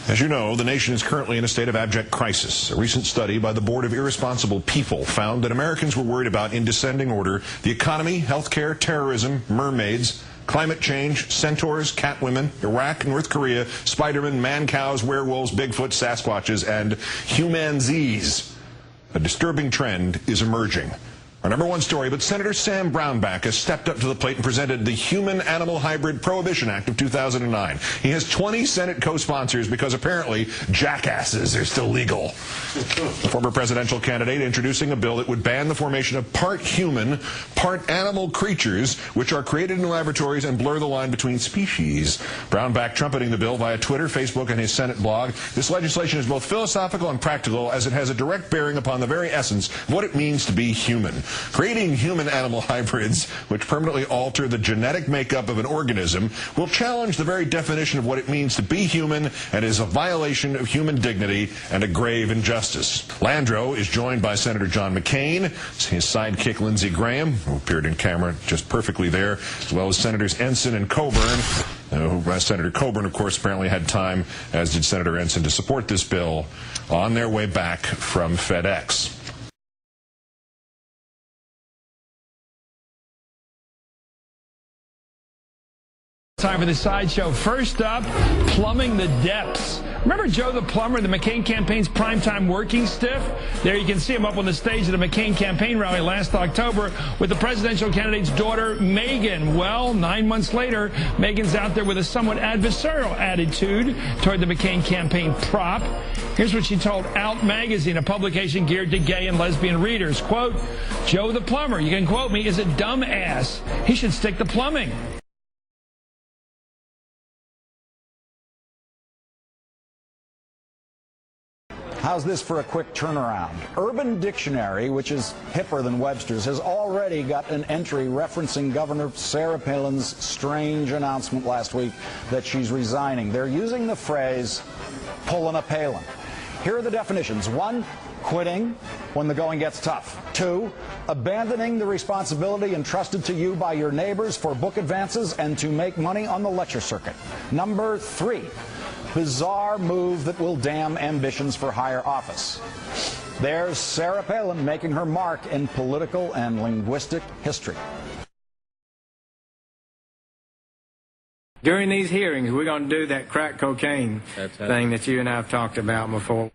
As you know, the nation is currently in a state of abject crisis. A recent study by the Board of Irresponsible People found that Americans were worried about, in descending order, the economy, healthcare, terrorism, mermaids, climate change, centaurs, catwomen, Iraq, North Korea, Spider-Man, man-cows, werewolves, Bigfoot, Sasquatches, and humanzees. A disturbing trend is emerging. Our number one story, but Senator Sam Brownback has stepped up to the plate and presented the Human-Animal Hybrid Prohibition Act of 2009. He has 20 Senate co-sponsors because apparently jackasses are still legal. The former presidential candidate introducing a bill that would ban the formation of part human, part animal creatures, which are created in laboratories and blur the line between species. Brownback trumpeting the bill via Twitter, Facebook, and his Senate blog. This legislation is both philosophical and practical, as it has a direct bearing upon the very essence of what it means to be human. Creating human-animal hybrids, which permanently alter the genetic makeup of an organism, will challenge the very definition of what it means to be human and is a violation of human dignity and a grave injustice. Landro is joined by Senator John McCain, his sidekick Lindsey Graham, who appeared in camera just perfectly there, as well as Senators Ensign and Coburn. Senator Coburn, of course, apparently had time, as did Senator Ensign, to support this bill on their way back from FedEx. Time for the sideshow. First up, plumbing the depths. Remember Joe the Plumber, the McCain campaign's primetime working stiff? There you can see him up on the stage at a McCain campaign rally last October with the presidential candidate's daughter, Megan. Well, 9 months later, Megan's out there with a somewhat adversarial attitude toward the McCain campaign prop. Here's what she told Out Magazine, a publication geared to gay and lesbian readers. Quote, Joe the Plumber, you can quote me, is a dumb ass. He should stick to plumbing. How's this for a quick turnaround? Urban Dictionary, which is hipper than Webster's, has already got an entry referencing Governor Sarah Palin's strange announcement last week that she's resigning. They're using the phrase, pulling a Palin. Here are the definitions. 1, quitting when the going gets tough. 2, abandoning the responsibility entrusted to you by your neighbors for book advances and to make money on the lecture circuit. Number 3, bizarre move that will damn ambitions for higher office. There's Sarah Palin making her mark in political and linguistic history. During these hearings, we're going to do that crack cocaine thing that you and I have talked about before.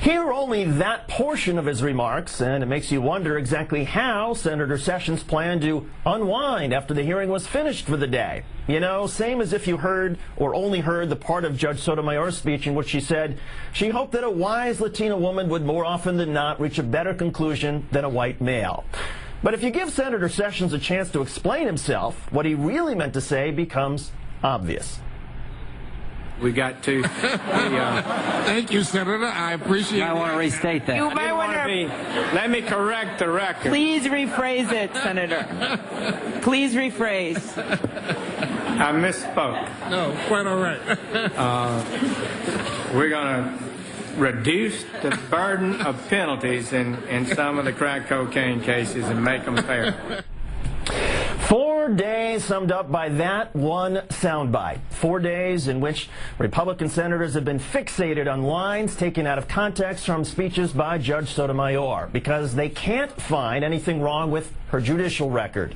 Hear only that portion of his remarks, and it makes you wonder exactly how Senator Sessions planned to unwind after the hearing was finished for the day. You know, same as if you heard or only heard the part of Judge Sotomayor's speech in which she said she hoped that a wise Latina woman would more often than not reach a better conclusion than a white male. But if you give Senator Sessions a chance to explain himself, what he really meant to say becomes obvious. We got to. Thank you, Senator. I appreciate it. I want to restate that. You might want to. Let me correct the record. Please rephrase it, Senator. Please rephrase. I misspoke. No, quite all right. We're going to reduce the burden of penalties in some of the crack cocaine cases and make them fair. 4 days summed up by that one soundbite. 4 days in which Republican senators have been fixated on lines taken out of context from speeches by Judge Sotomayor because they can't find anything wrong with her judicial record.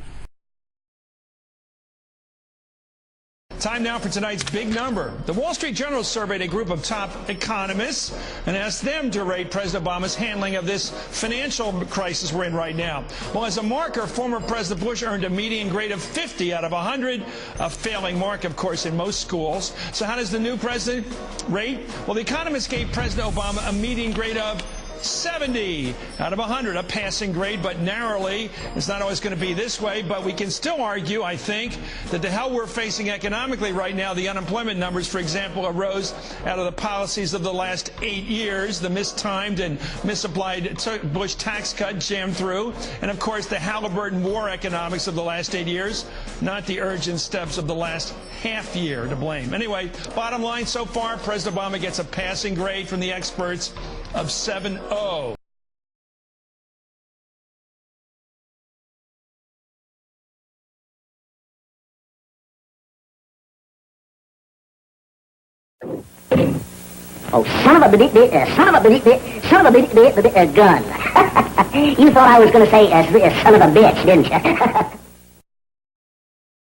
Time now for tonight's big number. The Wall Street Journal surveyed a group of top economists and asked them to rate President Obama's handling of this financial crisis we're in right now. Well, as a marker, former President Bush earned a median grade of 50 out of 100, a failing mark, of course, in most schools. So how does the new president rate? Well, the economists gave President Obama a median grade of 70 out of 100, a passing grade, but narrowly. It's not always going to be this way, but we can still argue, I think, that the hell we're facing economically right now, the unemployment numbers, for example, arose out of the policies of the last 8 years, the mistimed and misapplied Bush tax cut jammed through, and, of course, the Halliburton war economics of the last 8 years, not the urgent steps of the last half year to blame. Anyway, bottom line so far, President Obama gets a passing grade from the experts of 7.0. Oh, son of a gun. You thought I was going to say son of a bitch, didn't you?